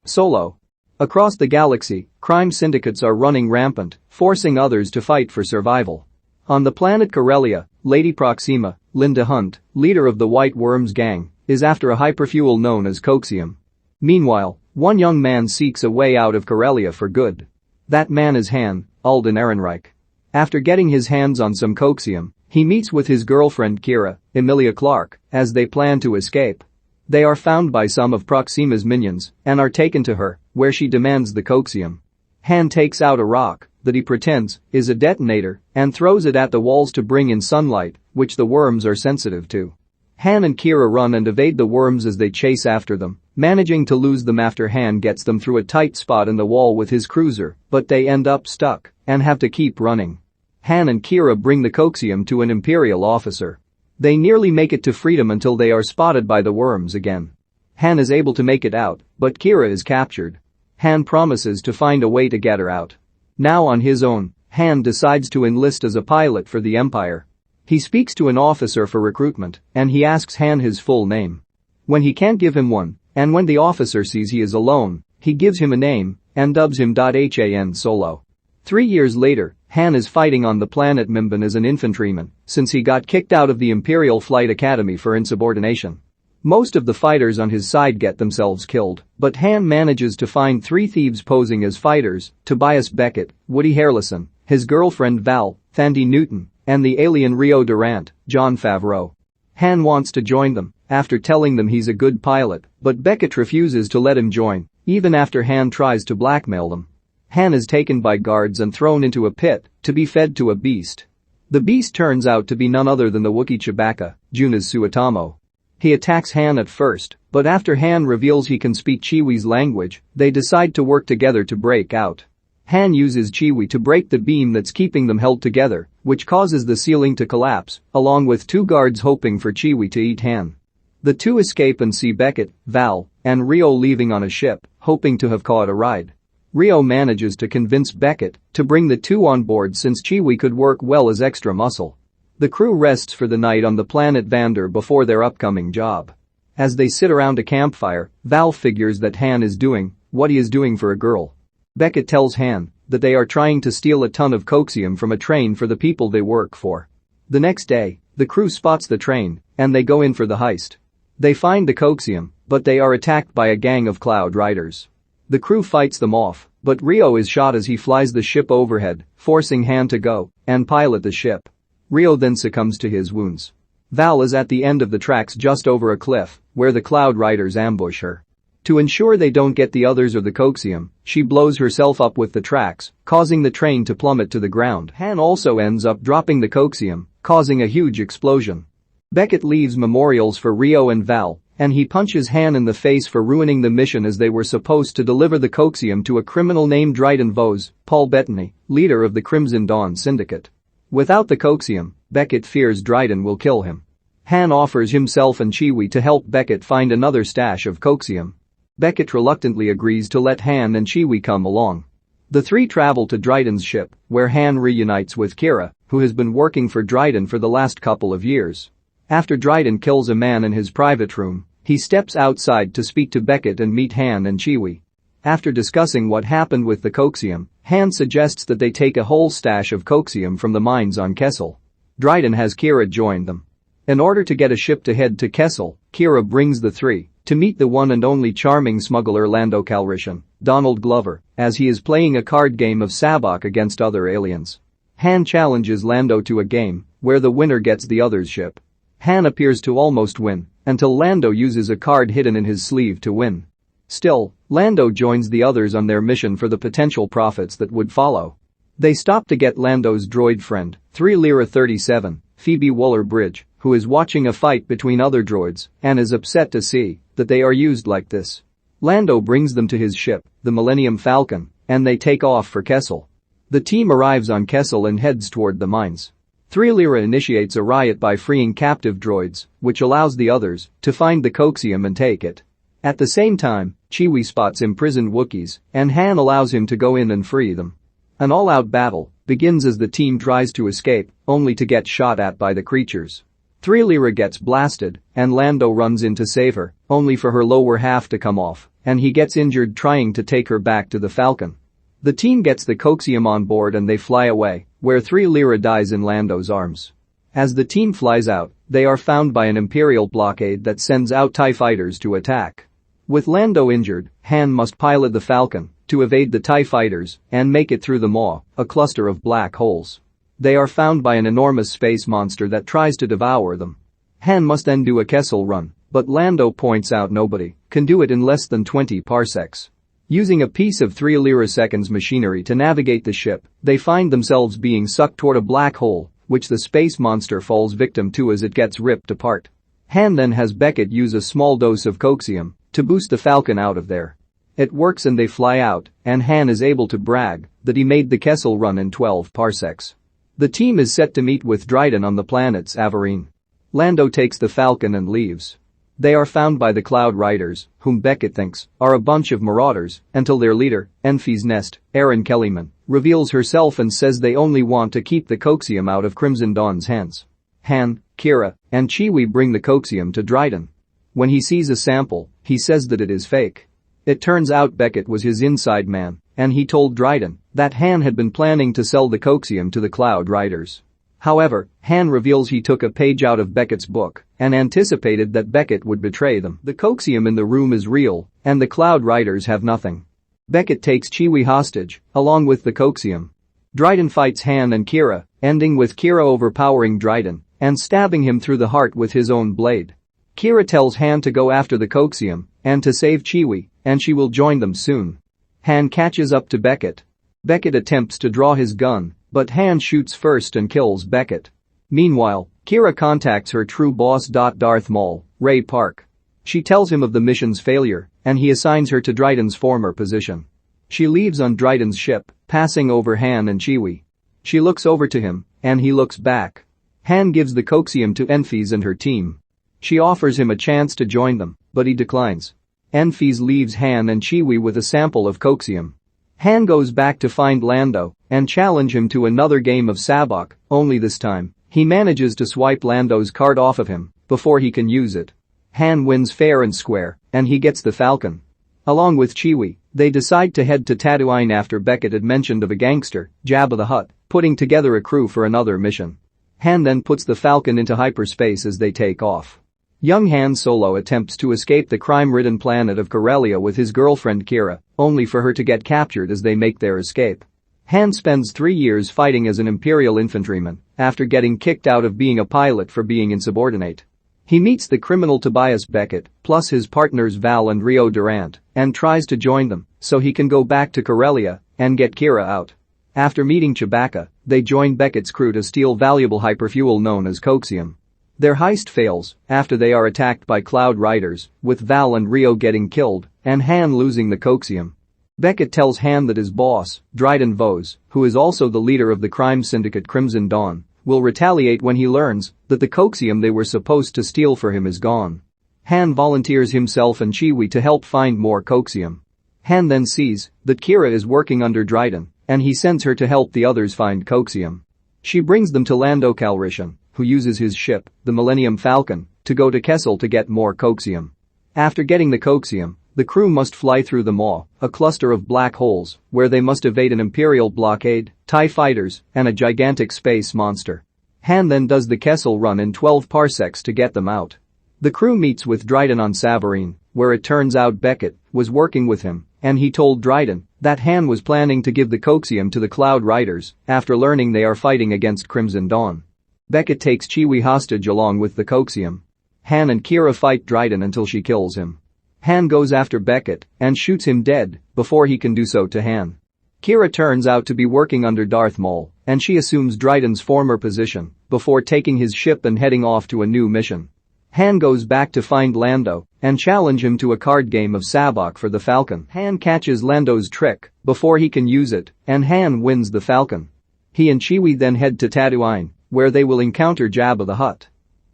Solo. Across the galaxy, crime syndicates are running rampant, forcing others to fight for survival. On the planet Corellia, Lady Proxima, Linda Hunt, leader of the White Worms gang, is after a hyperfuel known as coxium. Meanwhile, one young man seeks a way out of Corellia for good. That man is Han, Alden Ehrenreich. After getting his hands on some coxium, he meets with his girlfriend Kira, Emilia Clarke, as they plan to escape. They are found by some of Proxima's minions and are taken to her, where she demands the coxium. Han takes out a rock that he pretends is a detonator and throws it at the walls to bring in sunlight, which the worms are sensitive to. Han and Kira run and evade the worms as they chase after them, managing to lose them after Han gets them through a tight spot in the wall with his cruiser, but they end up stuck and have to keep running. Han and Kira bring the coxium to an Imperial officer. They nearly make it to freedom until they are spotted by the worms again. Han is able to make it out, but Kira is captured. Han promises to find a way to get her out. Now on his own, Han decides to enlist as a pilot for the Empire. He speaks to an officer for recruitment, and he asks Han his full name. When he can't give him one, and when the officer sees he is alone, he gives him a name and dubs him Han Solo. 3 years later, Han is fighting on the planet Mimban as an infantryman since he got kicked out of the Imperial Flight Academy for insubordination. Most of the fighters on his side get themselves killed, but Han manages to find 3 thieves posing as fighters: Tobias Beckett, Woody Harrelson, his girlfriend Val, Thandie Newton, and the alien Rio Durant, Jon Favreau. Han wants to join them after telling them he's a good pilot, but Beckett refuses to let him join, even after Han tries to blackmail them. Han is taken by guards and thrown into a pit to be fed to a beast. The beast turns out to be none other than the Wookiee Chewbacca, Junas Suetamo. He attacks Han at first, but after Han reveals he can speak Cheewie's language, they decide to work together to break out. Han uses Chewie to break the beam that's keeping them held together, which causes the ceiling to collapse, along with 2 guards hoping for Chewie to eat Han. The 2 escape and see Beckett, Val, and Rio leaving on a ship, hoping to have caught a ride. Rio manages to convince Beckett to bring the 2 on board since Chewie could work well as extra muscle. The crew rests for the night on the planet Vander before their upcoming job. As they sit around a campfire, Val figures that Han is doing what he is doing for a girl. Beckett tells Han that they are trying to steal a ton of coxium from a train for the people they work for. The next day, the crew spots the train, and they go in for the heist. They find the coxium, but they are attacked by a gang of Cloud Riders. The crew fights them off, but Rio is shot as he flies the ship overhead, forcing Han to go and pilot the ship. Rio then succumbs to his wounds. Val is at the end of the tracks just over a cliff, where the Cloud Riders ambush her. To ensure they don't get the others or the coxium, she blows herself up with the tracks, causing the train to plummet to the ground. Han also ends up dropping the coxium, causing a huge explosion. Beckett leaves memorials for Rio and Val, and he punches Han in the face for ruining the mission as they were supposed to deliver the coxium to a criminal named Dryden Vos, Paul Bettany, leader of the Crimson Dawn Syndicate. Without the coxium, Beckett fears Dryden will kill him. Han offers himself and Chewie to help Beckett find another stash of coxium. Beckett reluctantly agrees to let Han and Chewie come along. The 3 travel to Dryden's ship, where Han reunites with Kira, who has been working for Dryden for the last couple of years. After Dryden kills a man in his private room, he steps outside to speak to Beckett and meet Han and Chewie. After discussing what happened with the coxium, Han suggests that they take a whole stash of coxium from the mines on Kessel. Dryden has Kira join them. In order to get a ship to head to Kessel, Kira brings the 3 to meet the one and only charming smuggler Lando Calrissian, Donald Glover, as he is playing a card game of Sabacc against other aliens. Han challenges Lando to a game where the winner gets the other's ship. Han appears to almost win until Lando uses a card hidden in his sleeve to win. Still, Lando joins the others on their mission for the potential profits that would follow. They stop to get Lando's droid friend, 3 Lyra 37, Phoebe Waller-Bridge, who is watching a fight between other droids and is upset to see that they are used like this. Lando brings them to his ship, the Millennium Falcon, and they take off for Kessel. The team arrives on Kessel and heads toward the mines. 3 Lyra initiates a riot by freeing captive droids, which allows the others to find the coxium and take it. At the same time, Chewie spots imprisoned Wookiees, and Han allows him to go in and free them. An all-out battle begins as the team tries to escape, only to get shot at by the creatures. 3 Lyra gets blasted, and Lando runs in to save her, only for her lower half to come off and he gets injured trying to take her back to the Falcon. The team gets the coaxium on board and they fly away, where 3 Lira dies in Lando's arms. As the team flies out, they are found by an Imperial blockade that sends out TIE fighters to attack. With Lando injured, Han must pilot the Falcon to evade the TIE fighters and make it through the maw, a cluster of black holes. They are found by an enormous space monster that tries to devour them. Han must then do a Kessel run, but Lando points out nobody can do it in less than 20 parsecs. Using a piece of 3 Lira seconds machinery to navigate the ship, they find themselves being sucked toward a black hole, which the space monster falls victim to as it gets ripped apart. Han then has Beckett use a small dose of coaxium to boost the Falcon out of there. It works and they fly out, and Han is able to brag that he made the Kessel run in 12 parsecs. The team is set to meet with Dryden on the planet Savareen. Lando takes the Falcon and leaves. They are found by the Cloud Riders, whom Beckett thinks are a bunch of marauders, until their leader, Enfys Nest, Erin Kellyman, reveals herself and says they only want to keep the coaxium out of Crimson Dawn's hands. Han, Kira, and Chewie bring the coaxium to Dryden. When he sees a sample, he says that it is fake. It turns out Beckett was his inside man, and he told Dryden that Han had been planning to sell the coaxium to the Cloud Riders. However, Han reveals he took a page out of Beckett's book and anticipated that Beckett would betray them. The coaxium in the room is real, and the Cloud Riders have nothing. Beckett takes Chewie hostage, along with the coaxium. Dryden fights Han and Kira, ending with Kira overpowering Dryden and stabbing him through the heart with his own blade. Kira tells Han to go after the coaxium and to save Chewie, and she will join them soon. Han catches up to Beckett. Beckett attempts to draw his gun, but Han shoots first and kills Beckett. Meanwhile, Kira contacts her true boss. Darth Maul, Ray Park. She tells him of the mission's failure, and he assigns her to Dryden's former position. She leaves on Dryden's ship, passing over Han and Chewie. She looks over to him, and he looks back. Han gives the coaxium to Enfys and her team. She offers him a chance to join them, but he declines. Enfys leaves Han and Chewie with a sample of coaxium. Han goes back to find Lando and challenge him to another game of sabacc, only this time, he manages to swipe Lando's card off of him before he can use it. Han wins fair and square, and he gets the Falcon. Along with Chewie, they decide to head to Tatooine after Beckett had mentioned of a gangster, Jabba the Hutt, putting together a crew for another mission. Han then puts the Falcon into hyperspace as they take off. Young Han Solo attempts to escape the crime-ridden planet of Corellia with his girlfriend Kira, only for her to get captured as they make their escape. Han spends 3 years fighting as an Imperial infantryman after getting kicked out of being a pilot for being insubordinate. He meets the criminal Tobias Beckett, plus his partners Val and Rio Durant, and tries to join them so he can go back to Corellia and get Kira out. After meeting Chewbacca, they join Beckett's crew to steal valuable hyperfuel known as coaxium. Their heist fails after they are attacked by Cloud Riders, with Val and Rio getting killed and Han losing the coaxium. Beckett tells Han that his boss, Dryden Vos, who is also the leader of the crime syndicate Crimson Dawn, will retaliate when he learns that the coaxium they were supposed to steal for him is gone. Han volunteers himself and Chewie to help find more coaxium. Han then sees that Kira is working under Dryden, and he sends her to help the others find coaxium. She brings them to Lando Calrissian, who uses his ship, the Millennium Falcon, to go to Kessel to get more coaxium. After getting the coaxium, the crew must fly through the maw, a cluster of black holes, where they must evade an Imperial blockade, TIE fighters, and a gigantic space monster. Han then does the Kessel run in 12 parsecs to get them out. The crew meets with Dryden on Savareen, where it turns out Beckett was working with him, and he told Dryden that Han was planning to give the coaxium to the Cloud Riders after learning they are fighting against Crimson Dawn. Beckett takes Chewie hostage along with the coaxium. Han and Kira fight Dryden until she kills him. Han goes after Beckett and shoots him dead before he can do so to Han. Kira turns out to be working under Darth Maul, and she assumes Dryden's former position before taking his ship and heading off to a new mission. Han goes back to find Lando and challenge him to a card game of sabacc for the Falcon. Han catches Lando's trick before he can use it, and Han wins the Falcon. He and Chewie then head to Tatooine, where they will encounter Jabba the Hutt.